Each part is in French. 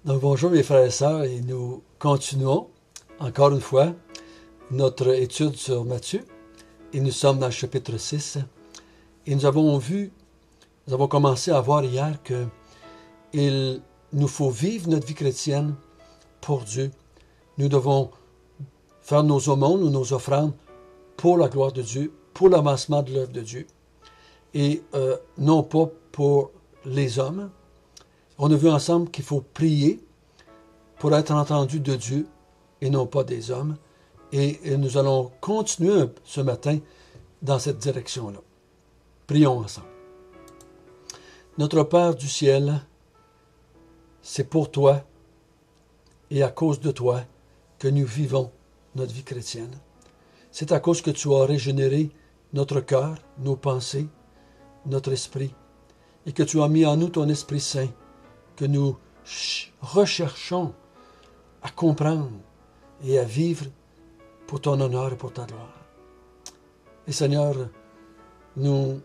Donc bonjour mes frères et sœurs, et nous continuons encore une fois notre étude sur Matthieu, et nous sommes dans le chapitre 6, et nous avons commencé à voir hier qu'il nous faut vivre notre vie chrétienne pour Dieu. Nous devons faire nos aumônes ou nos offrandes pour la gloire de Dieu, pour l'avancement de l'œuvre de Dieu, et non pas pour les hommes. On a vu ensemble qu'il faut prier pour être entendu de Dieu et non pas des hommes. Et nous allons continuer ce matin dans cette direction-là. Prions ensemble. Notre Père du ciel, c'est pour toi et à cause de toi que nous vivons notre vie chrétienne. C'est à cause que tu as régénéré notre cœur, nos pensées, notre esprit, et que tu as mis en nous ton Esprit Saint, que nous recherchons à comprendre et à vivre pour ton honneur et pour ta gloire. Et Seigneur, nous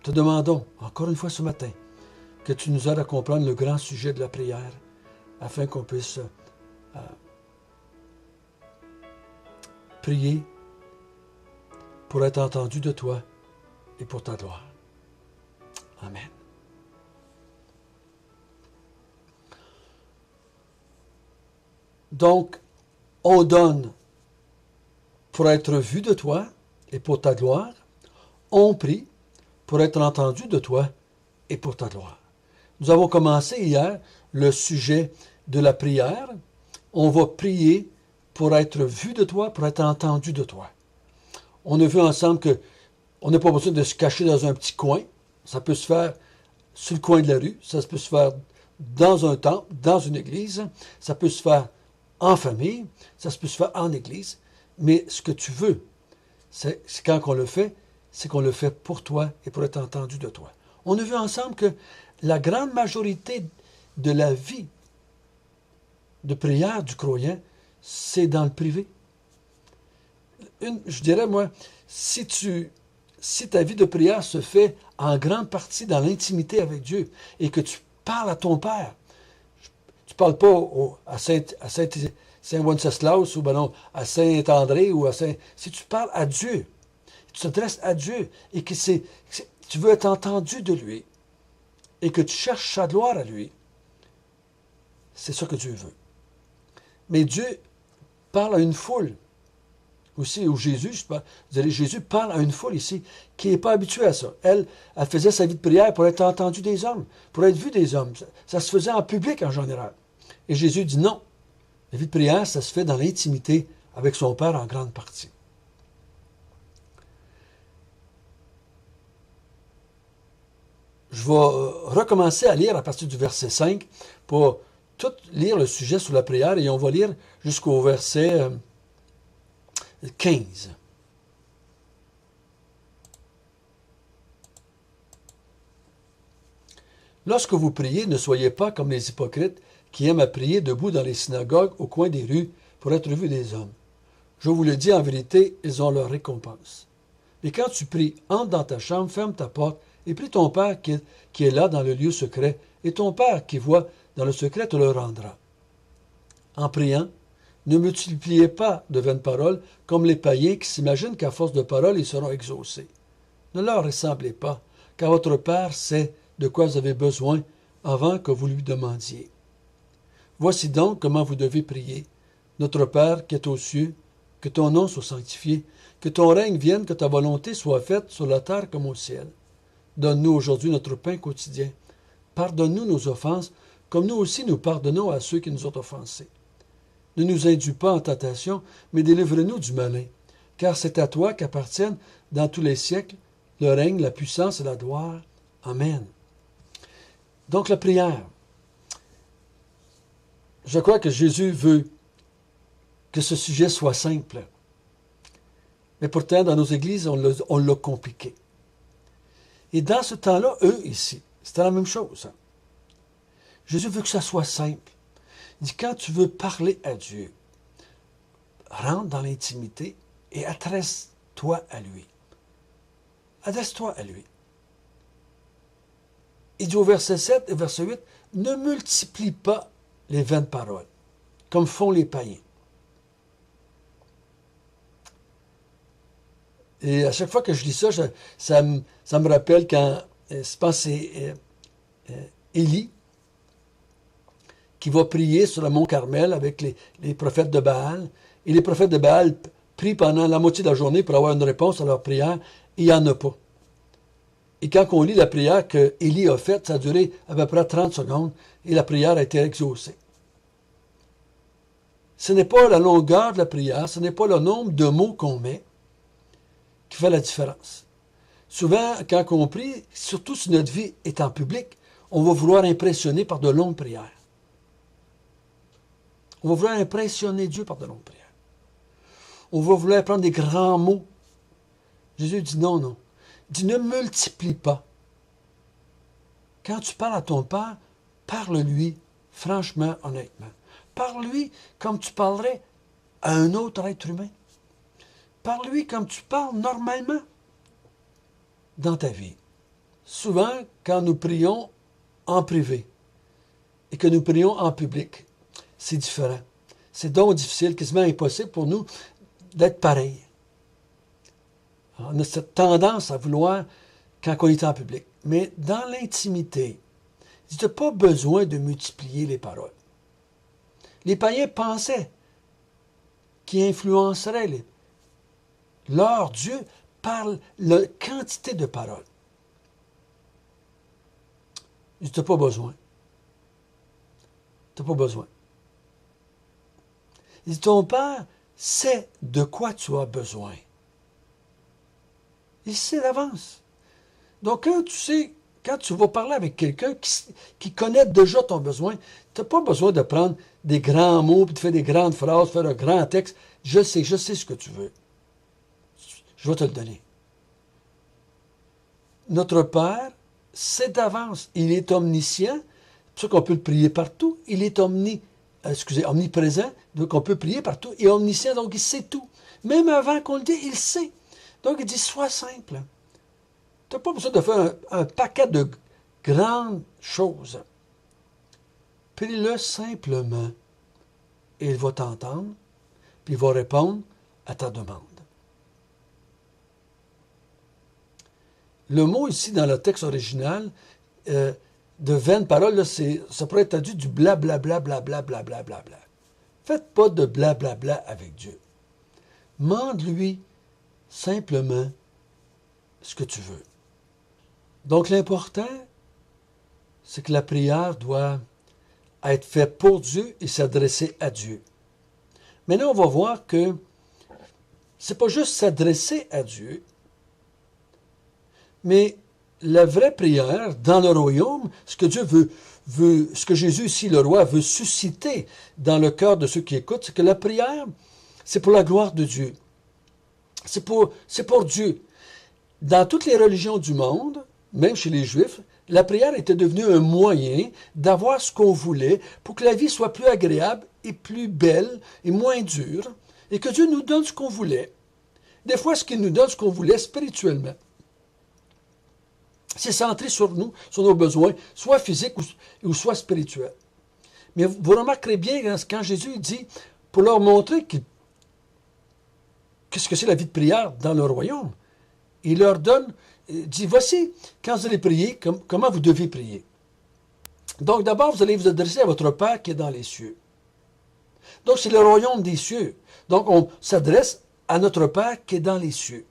te demandons encore une fois ce matin que tu nous aides à comprendre le grand sujet de la prière afin qu'on puisse prier pour être entendu de toi et pour ta gloire. Amen. Donc, on donne pour être vu de toi et pour ta gloire. On prie pour être entendu de toi et pour ta gloire. Nous avons commencé hier le sujet de la prière. On va prier pour être vu de toi, pour être entendu de toi. On a vu ensemble qu'on n'a pas besoin de se cacher dans un petit coin. Ça peut se faire sur le coin de la rue, ça peut se faire dans un temple, dans une église, ça peut se faire en famille, ça peut se faire en église, mais ce que tu veux, c'est quand on le fait, c'est qu'on le fait pour toi et pour être entendu de toi. On a vu ensemble que la grande majorité de la vie de prière du croyant, c'est dans le privé. Je dirais, moi, si ta vie de prière se fait en grande partie dans l'intimité avec Dieu et que tu parles à ton Père, tu ne parles pas à Saint-Wenceslas ou ben non, à Saint-André ou à Saint... Si tu parles à Dieu, tu t'adresses à Dieu et que tu veux être entendu de lui et que tu cherches sa gloire à lui, c'est ça que Dieu veut. Mais Dieu parle à une foule aussi, ou Jésus parle à une foule ici qui n'est pas habituée à ça. Elle faisait sa vie de prière pour être entendue des hommes, pour être vue des hommes. Ça se faisait en public en général. Et Jésus dit non. La vie de prière, ça se fait dans l'intimité avec son Père en grande partie. Je vais recommencer à lire à partir du verset 5 pour tout lire le sujet sur la prière et on va lire jusqu'au verset 15. Lorsque vous priez, ne soyez pas comme les hypocrites qui aiment à prier debout dans les synagogues au coin des rues pour être vus des hommes. Je vous le dis en vérité, ils ont leur récompense. Mais quand tu pries, entre dans ta chambre, ferme ta porte et prie ton Père qui est là dans le lieu secret, et ton Père qui voit dans le secret te le rendra. En priant, ne multipliez pas de vaines paroles comme les païens qui s'imaginent qu'à force de paroles, ils seront exaucés. Ne leur ressemblez pas, car votre Père sait de quoi vous avez besoin avant que vous lui demandiez. Voici donc comment vous devez prier. Notre Père qui est aux cieux, que ton nom soit sanctifié, que ton règne vienne, que ta volonté soit faite sur la terre comme au ciel. Donne-nous aujourd'hui notre pain quotidien. Pardonne-nous nos offenses, comme nous aussi nous pardonnons à ceux qui nous ont offensés. Ne nous induis pas en tentation, mais délivre-nous du malin. Car c'est à toi qu'appartiennent, dans tous les siècles, le règne, la puissance et la gloire. Amen. Donc la prière. Je crois que Jésus veut que ce sujet soit simple. Mais pourtant, dans nos églises, on l'a compliqué. Et dans ce temps-là, eux, ici, c'était la même chose. Jésus veut que ça soit simple. Il dit, quand tu veux parler à Dieu, rentre dans l'intimité et adresse-toi à lui. Adresse-toi à lui. Il dit au verset 7 et verset 8, ne multiplie pas les vaines paroles, comme font les païens. Et à chaque fois que je lis ça, ça me rappelle quand, je pense que c'est Élie, qui va prier sur le mont Carmel avec les prophètes de Baal. Et les prophètes de Baal prient pendant la moitié de la journée pour avoir une réponse à leur prière, et il n'y en a pas. Et quand on lit la prière que Élie a faite, ça a duré à peu près 30 secondes, et la prière a été exaucée. Ce n'est pas la longueur de la prière, ce n'est pas le nombre de mots qu'on met qui fait la différence. Souvent, quand on prie, surtout si notre vie est en public, on va vouloir impressionner par de longues prières. On va vouloir impressionner Dieu par de longues prières. On va vouloir prendre des grands mots. Jésus dit non, non. Il dit ne multiplie pas. Quand tu parles à ton Père, parle-lui franchement, honnêtement. Parle-lui comme tu parlerais à un autre être humain. Parle-lui comme tu parles normalement dans ta vie. Souvent, quand nous prions en privé et que nous prions en public, c'est différent. C'est donc difficile, quasiment impossible pour nous d'être pareil. On a cette tendance à vouloir quand on est en public. Mais dans l'intimité, il n'y a pas besoin de multiplier les paroles. Les païens pensaient qu'ils influenceraient leur Dieu par la quantité de paroles. Il n'y a pas besoin. Tu n'as pas besoin. Il dit, ton Père sait de quoi tu as besoin. Il sait d'avance. Donc, quand tu vas parler avec quelqu'un qui connaît déjà ton besoin, tu n'as pas besoin de prendre des grands mots, puis de faire des grandes phrases, faire un grand texte. Je sais ce que tu veux. Je vais te le donner. Notre Père sait d'avance. Il est omniscient. C'est pour ça qu'on peut le prier partout. Il est omniprésent. Donc, on peut prier partout. Et omniscient, donc il sait tout. Même avant qu'on le dise, il sait. Donc, il dit, sois simple. Tu n'as pas besoin de faire un paquet de grandes choses. Prie-le simplement. Et il va t'entendre, puis il va répondre à ta demande. Le mot ici, dans le texte original, de vaines paroles, ça pourrait être traduit du blablabla, blablabla, blablabla. Faites pas de blablabla avec Dieu. Demande-lui simplement ce que tu veux. Donc, l'important, c'est que la prière doit être faite pour Dieu et s'adresser à Dieu. Maintenant, on va voir que c'est pas juste s'adresser à Dieu, mais la vraie prière dans le royaume, ce que Dieu veut, ce que Jésus ici, le roi, veut susciter dans le cœur de ceux qui écoutent, c'est que la prière, c'est pour la gloire de Dieu. C'est pour Dieu. Dans toutes les religions du monde, même chez les Juifs, la prière était devenue un moyen d'avoir ce qu'on voulait pour que la vie soit plus agréable et plus belle et moins dure, et que Dieu nous donne ce qu'on voulait. Des fois, ce qu'il nous donne, ce qu'on voulait spirituellement. C'est centré sur nous, sur nos besoins, soit physiques ou soit spirituels. Mais vous remarquerez bien quand Jésus dit, pour leur montrer qu'est-ce que c'est la vie de prière dans le royaume, il leur donne, il dit, voici, quand vous allez prier, comment vous devez prier. Donc d'abord, vous allez vous adresser à votre Père qui est dans les cieux. Donc c'est le royaume des cieux. Donc on s'adresse à notre Père qui est dans les cieux.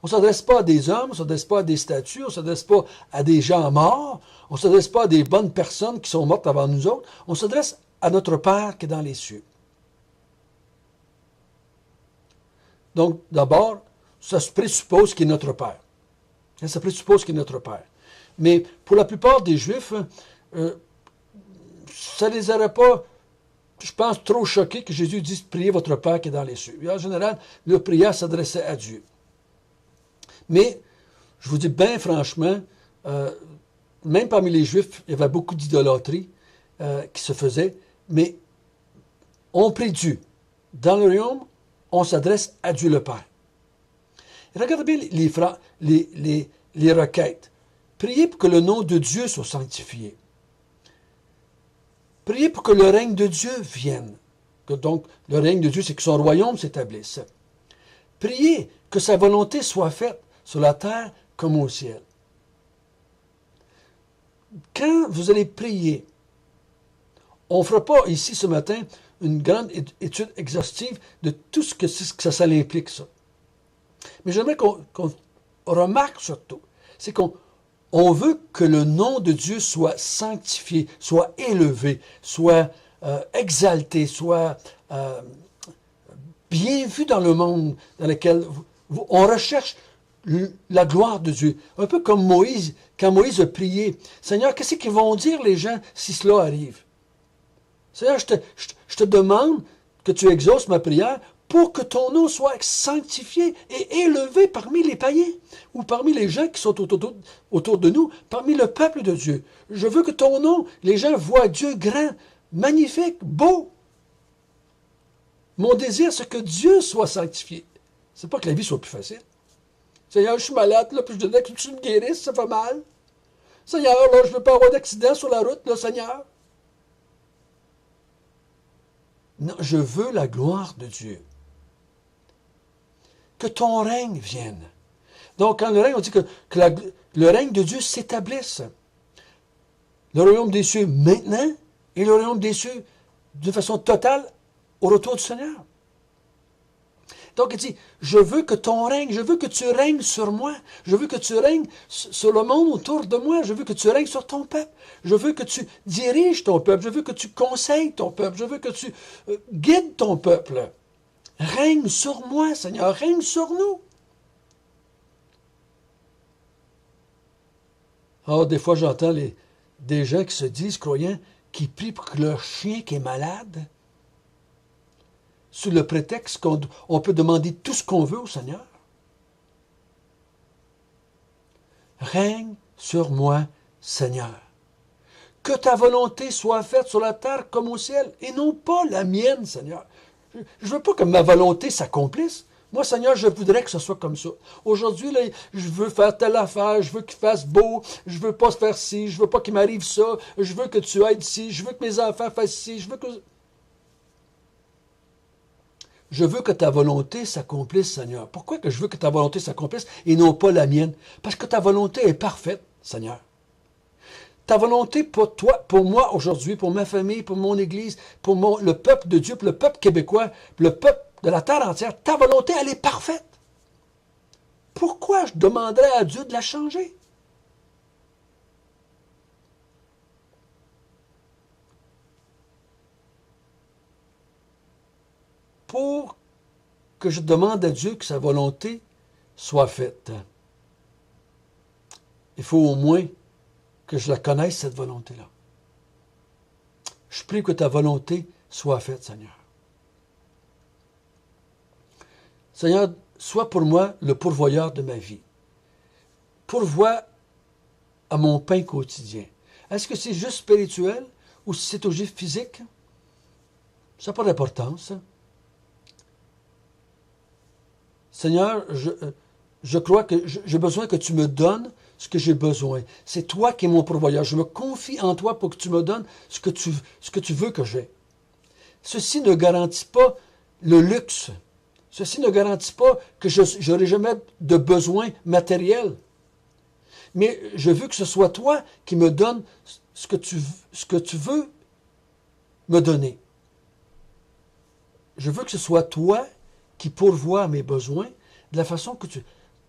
On ne s'adresse pas à des hommes, on ne s'adresse pas à des statues, on ne s'adresse pas à des gens morts, on ne s'adresse pas à des bonnes personnes qui sont mortes avant nous autres, on s'adresse à notre Père qui est dans les cieux. Donc, d'abord, ça se présuppose qu'il est notre Père. Ça présuppose qu'il est notre Père. Mais pour la plupart des Juifs, ça ne les aurait pas, je pense, trop choqués que Jésus dise « Priez votre Père qui est dans les cieux ». En général, leur prière s'adressait à Dieu. Mais, je vous dis bien franchement, même parmi les Juifs, il y avait beaucoup d'idolâtrie qui se faisait, mais on prie Dieu. Dans le royaume, on s'adresse à Dieu le Père. Et regardez bien les requêtes. Priez pour que le nom de Dieu soit sanctifié. Priez pour que le règne de Dieu vienne. Donc, le règne de Dieu, c'est que son royaume s'établisse. Priez que sa volonté soit faite sur la terre comme au ciel. Quand vous allez prier, on ne fera pas ici ce matin une grande étude exhaustive de tout ce que ça implique, ça. Mais j'aimerais qu'on remarque surtout, c'est qu'on veut que le nom de Dieu soit sanctifié, soit élevé, soit exalté, soit bien vu dans le monde dans lequel on recherche la gloire de Dieu. Un peu comme Moïse, quand Moïse a prié, Seigneur, qu'est-ce qu'ils vont dire les gens si cela arrive? Seigneur, je te demande que tu exauces ma prière pour que ton nom soit sanctifié et élevé parmi les païens ou parmi les gens qui sont autour de nous, parmi le peuple de Dieu. Je veux que ton nom, les gens voient Dieu grand, magnifique, beau. Mon désir, c'est que Dieu soit sanctifié. C'est pas que la vie soit plus facile. Seigneur, je suis malade, là, puis je voudrais que tu me guérisses, ça fait mal. Seigneur, là, je ne veux pas avoir d'accident sur la route, là, Seigneur. Non, je veux la gloire de Dieu. Que ton règne vienne. Donc, quand le règne, on dit que le règne de Dieu s'établisse. Le royaume des cieux maintenant et le royaume des cieux de façon totale au retour du Seigneur. Donc, il dit, je veux que ton règne, je veux que tu règnes sur moi. Je veux que tu règnes sur le monde autour de moi. Je veux que tu règnes sur ton peuple. Je veux que tu diriges ton peuple. Je veux que tu conseilles ton peuple. Je veux que tu guides ton peuple. Règne sur moi, Seigneur. Règne sur nous. Alors, des fois, j'entends des gens qui se disent croyants, qui prient pour que leur chien qui est malade, sous le prétexte qu'on peut demander tout ce qu'on veut au Seigneur. Règne sur moi, Seigneur. Que ta volonté soit faite sur la terre comme au ciel, et non pas la mienne, Seigneur. Je ne veux pas que ma volonté s'accomplisse. Moi, Seigneur, je voudrais que ce soit comme ça. Aujourd'hui, là, je veux faire telle affaire, je veux qu'il fasse beau, je veux pas se faire ci, je veux pas qu'il m'arrive ça, je veux que tu aides ci, je veux que mes enfants fassent ci, je veux que... Je veux que ta volonté s'accomplisse, Seigneur. Pourquoi que je veux que ta volonté s'accomplisse et non pas la mienne? Parce que ta volonté est parfaite, Seigneur. Ta volonté pour toi, pour moi aujourd'hui, pour ma famille, pour mon Église, pour le peuple de Dieu, pour le peuple québécois, pour le peuple de la terre entière, ta volonté, elle est parfaite. Pourquoi je demanderais à Dieu de la changer? Pour que je demande à Dieu que sa volonté soit faite. Il faut au moins que je la connaisse, cette volonté-là. Je prie que ta volonté soit faite, Seigneur. Seigneur, sois pour moi le pourvoyeur de ma vie. Pourvois à mon pain quotidien. Est-ce que c'est juste spirituel ou si c'est aussi physique? Ça n'a pas d'importance. Seigneur, je crois que j'ai besoin que tu me donnes ce que j'ai besoin. C'est toi qui es mon pourvoyeur. Je me confie en toi pour que tu me donnes ce que tu veux que j'ai. Ceci ne garantit pas le luxe. Ceci ne garantit pas que je n'aurai jamais de besoin matériel. Mais je veux que ce soit toi qui me donnes ce que tu veux me donner. Je veux que ce soit toi qui pourvoit à mes besoins de la façon que tu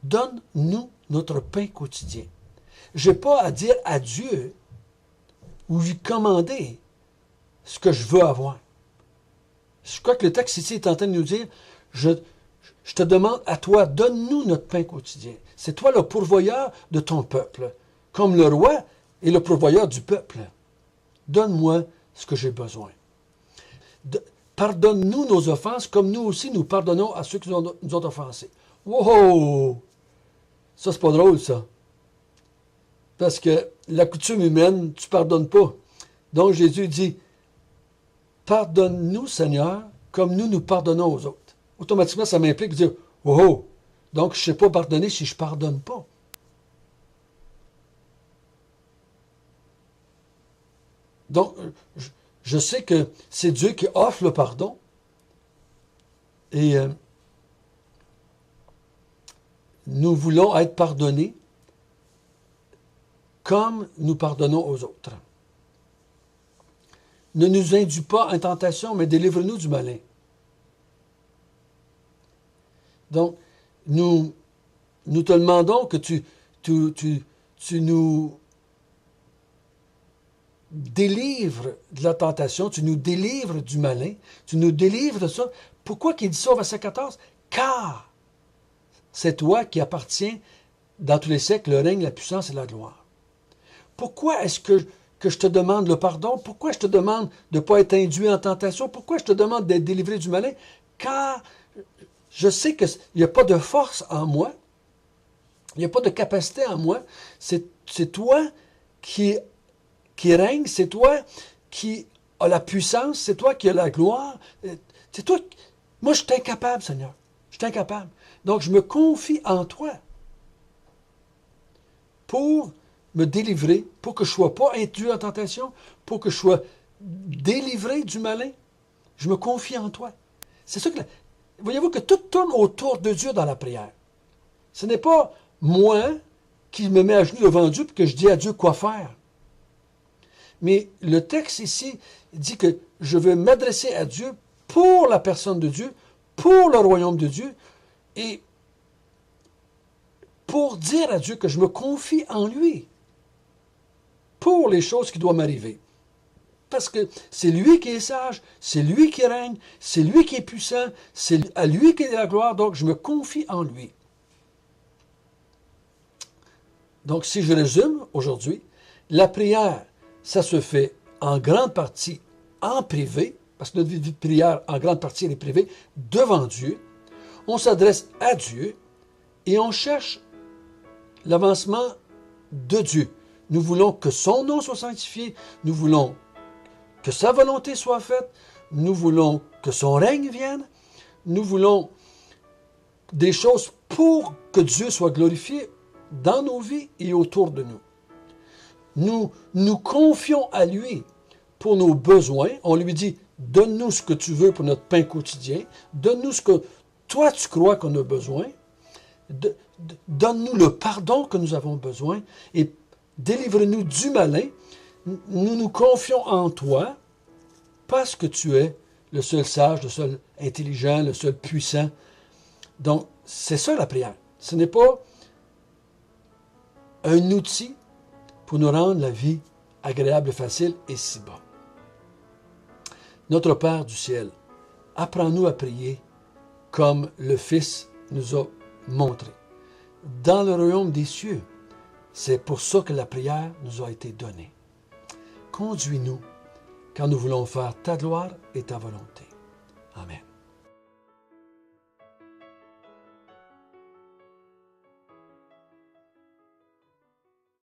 donnes-nous notre pain quotidien. Je n'ai pas à dire à Dieu ou lui commander ce que je veux avoir. Je crois que le texte ici est en train de nous dire, je te demande à toi, donne-nous notre pain quotidien. C'est toi le pourvoyeur de ton peuple, comme le roi est le pourvoyeur du peuple. Donne-moi ce que j'ai besoin. Pardonne-nous nos offenses, comme nous aussi nous pardonnons à ceux qui nous ont offensés. Wow! Ça, c'est pas drôle, ça. Parce que la coutume humaine, tu pardonnes pas. Donc Jésus dit, pardonne-nous, Seigneur, comme nous pardonnons aux autres. Automatiquement, ça m'implique de dire, wow! Donc, je ne sais pas pardonner si je ne pardonne pas. Donc, Je sais que c'est Dieu qui offre le pardon. Et nous voulons être pardonnés comme nous pardonnons aux autres. Ne nous induis pas en tentation, mais délivre-nous du malin. Donc, nous te demandons que tu nous délivres de la tentation, tu nous délivres du malin, tu nous délivres de ça. Pourquoi qu'il dit ça au verset 14? Car c'est toi qui appartiens dans tous les siècles le règne, la puissance et la gloire. Pourquoi est-ce que je te demande le pardon? Pourquoi je te demande de ne pas être induit en tentation? Pourquoi je te demande d'être délivré du malin? Car je sais qu'il n'y a pas de force en moi, il n'y a pas de capacité en moi. C'est toi qui règne, c'est toi qui as la puissance, c'est toi qui as la gloire. C'est toi. Moi, je suis incapable, Seigneur. Je suis incapable. Donc, je me confie en toi pour me délivrer, pour que je ne sois pas induit en tentation, pour que je sois délivré du malin. Je me confie en toi. C'est ça que... Voyez-vous que tout tourne autour de Dieu dans la prière. Ce n'est pas moi qui me mets à genoux devant Dieu et que je dis à Dieu quoi faire. Mais le texte ici dit que je veux m'adresser à Dieu pour la personne de Dieu, pour le royaume de Dieu, et pour dire à Dieu que je me confie en lui, pour les choses qui doivent m'arriver. Parce que c'est lui qui est sage, c'est lui qui règne, c'est lui qui est puissant, c'est à lui qui est la gloire, donc je me confie en lui. Donc si je résume aujourd'hui, la prière, ça se fait en grande partie en privé, parce que notre vie de prière, en grande partie, elle est privée, devant Dieu. On s'adresse à Dieu et on cherche l'avancement de Dieu. Nous voulons que son nom soit sanctifié, nous voulons que sa volonté soit faite, nous voulons que son règne vienne, nous voulons des choses pour que Dieu soit glorifié dans nos vies et autour de nous. Nous nous confions à lui pour nos besoins. On lui dit, donne-nous ce que tu veux pour notre pain quotidien. Donne-nous ce que toi tu crois qu'on a besoin. Donne-nous le pardon que nous avons besoin et délivre-nous du malin. Nous nous confions en toi parce que tu es le seul sage, le seul intelligent, le seul puissant. Donc, c'est ça la prière. Ce n'est pas un outil pour nous rendre la vie agréable et facile et si bon. Notre Père du ciel, apprends-nous à prier comme le Fils nous a montré. Dans le royaume des cieux, c'est pour ça que la prière nous a été donnée. Conduis-nous quand nous voulons faire ta gloire et ta volonté. Amen.